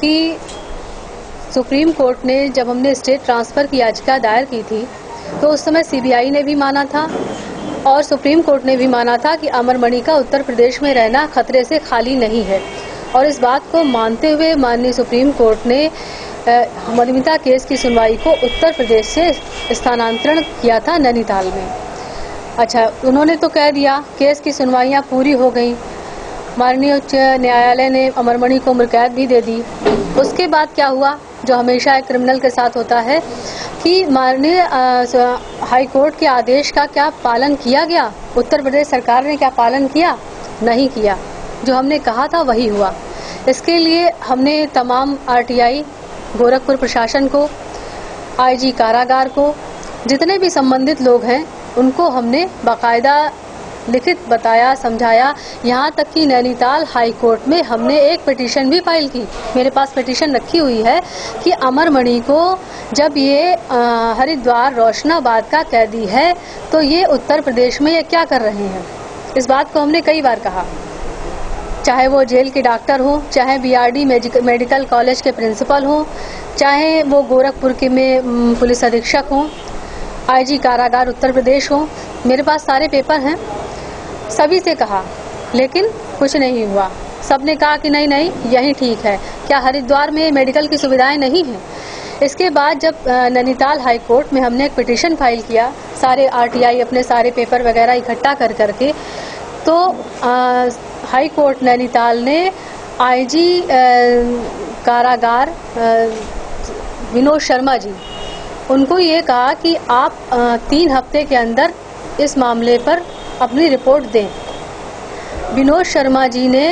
कि supreme court ने जब हमने स्टेट ट्रांसफ़र की याचिका दायर की थी तो उस समय सीबीआई ने भी माना था और सुप्रीम कोर्ट ने भी माना था कि अमरमणि का उत्तर प्रदेश में रहना खतरे से खाली नहीं है। और इस बात को मानते हुए माननीय सुप्रीम कोर्ट ने मधुमिता केस की सुनवाई को उत्तर प्रदेश से स्थानांतरण किया था नैनीताल में। अच्छा, उन्होंने तो कह दिया केस की सुनवाइयां पूरी हो गई, माननीय उच्च न्यायालय ने अमरमणि को उम्र कैद भी दे दी। उसके बाद क्या हुआ, जो हमेशा एक क्रिमिनल के साथ होता है, कि माननीय हाई कोर्ट के आदेश का क्या पालन किया गया? उत्तर प्रदेश सरकार ने क्या पालन किया? नहीं किया। जो हमने कहा था वही हुआ। इसके लिए हमने तमाम आरटीआई, गोरखपुर प्रशासन को, आईजी कारागार को, जितने भी संबंधित लोग हैं उनको हमने बाकायदा लिखित बताया, समझाया। यहाँ तक कि नैनीताल हाई कोर्ट में हमने एक पिटीशन भी फाइल की। मेरे पास पिटीशन रखी हुई है कि अमरमणि को जब ये हरिद्वार रोशनाबाद का कैदी है तो ये उत्तर प्रदेश में ये क्या कर रहे हैं। इस बात को हमने कई बार कहा, चाहे वो जेल के डॉक्टर हो, चाहे बीआरडी मेडिकल कॉलेज के प्रिंसिपल हो, चाहे वो गोरखपुर के में पुलिस अधीक्षक हो, आईजी कारागार उत्तर प्रदेश हो। मेरे पास सारे पेपर हैं, सभी से कहा, लेकिन कुछ नहीं हुआ। सबने कहा कि नहीं नहीं यही ठीक है। क्या हरिद्वार में मेडिकल की सुविधाएं नहीं हैं? इसके बाद जब नैनीताल हाई कोर्ट में हमने एक पिटीशन फाइल किया, सारे आरटीआई अपने सारे पेपर वगैरह इकट्ठा कर करके, तो हाई कोर्ट नैनीताल ने आईजी कारागार विनोद शर्मा जी, उनको ये कहा कि आप 3 हफ्ते के अंदर इस मामले पर अपनी रिपोर्ट दें। विनोद शर्मा जी ने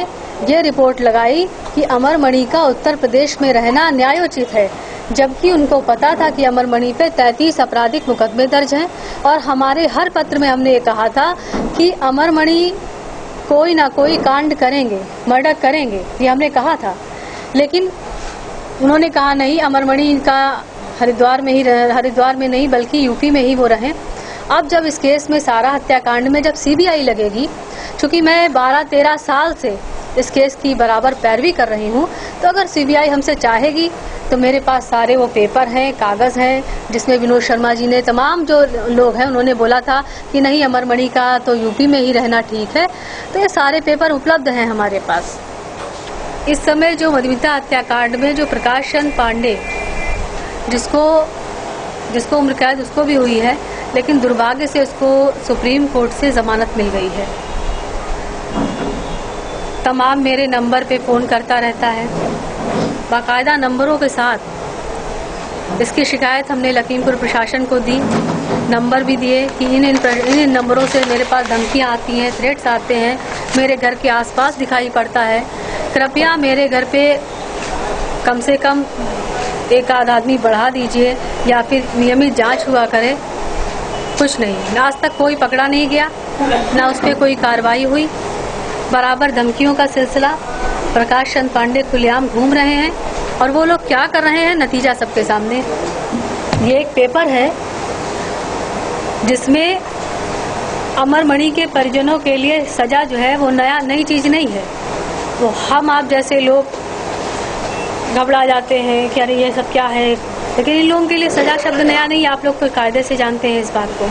ये रिपोर्ट लगाई कि अमरमणि का उत्तर प्रदेश में रहना न्यायोचित है, जबकि उनको पता था कि अमरमणि पे 33 आपराधिक मुकदमे दर्ज हैं। और हमारे हर पत्र में हमने ये कहा था कि अमरमणि कोई ना कोई कांड करेंगे, मर्डर करेंगे, ये हमने कहा था। लेकिन उन्होंने कहा नहीं, अमरमणि का हरिद्वार में नहीं बल्कि यूपी में ही वो रहें। अब जब इस केस में सारा हत्याकांड में जब सीबीआई लगेगी, चूंकि मैं 12-13 साल से इस केस की बराबर पैरवी कर रही हूँ, तो अगर सीबीआई हमसे चाहेगी तो मेरे पास सारे वो पेपर हैं, कागज हैं, जिसमें विनोद शर्मा जी ने, तमाम जो लोग हैं, उन्होंने बोला था कि नहीं अमरमणि का तो यूपी में ही रहना ठीक है। तो ये सारे पेपर उपलब्ध हैं हमारे पास। इस समय जो मधुमिता हत्याकांड में जो प्रकाश चंद पांडे, जिसको उम्र कैद उसको भी हुई है, लेकिन दुर्भाग्य से उसको सुप्रीम कोर्ट से जमानत मिल गई है। तमाम मेरे नंबर पे फ़ोन करता रहता है, बाकायदा नंबरों के साथ। इसकी शिकायत हमने लखीमपुर प्रशासन को दी, नंबर भी दिए कि इन नंबरों से मेरे पास धमकियाँ आती हैं, थ्रेट्स आते हैं, मेरे घर के आसपास दिखाई पड़ता है। कृपया मेरे घर पे कम से कम एक आध आदमी बढ़ा दीजिए या फिर नियमित जांच हुआ करे। कुछ नहीं, आज तक कोई पकड़ा नहीं गया, ना उस पर कोई कार्रवाई हुई। बराबर धमकियों का सिलसिला। प्रकाश चंद पांडे खुलेआम घूम रहे हैं और वो लोग क्या कर रहे हैं, नतीजा सबके सामने। ये एक पेपर है जिसमें अमरमणि के परिजनों के लिए सजा जो है वो नई चीज नहीं है। वो हम आप जैसे लोग घबरा जाते हैं कि अरे ये सब क्या है, लेकिन इन लोगों के लिए सजा शब्द नया नहीं। आप लोग कोई कायदे से जानते हैं इस बात को।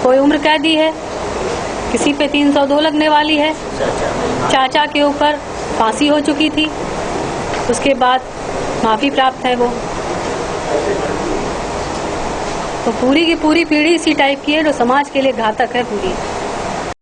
कोई उम्र कैदी है, किसी पे 302 लगने वाली है, चाचा के ऊपर फांसी हो चुकी थी, उसके बाद माफी प्राप्त है वो। तो पूरी की पूरी पीढ़ी इसी टाइप की है जो समाज के लिए घातक है पूरी।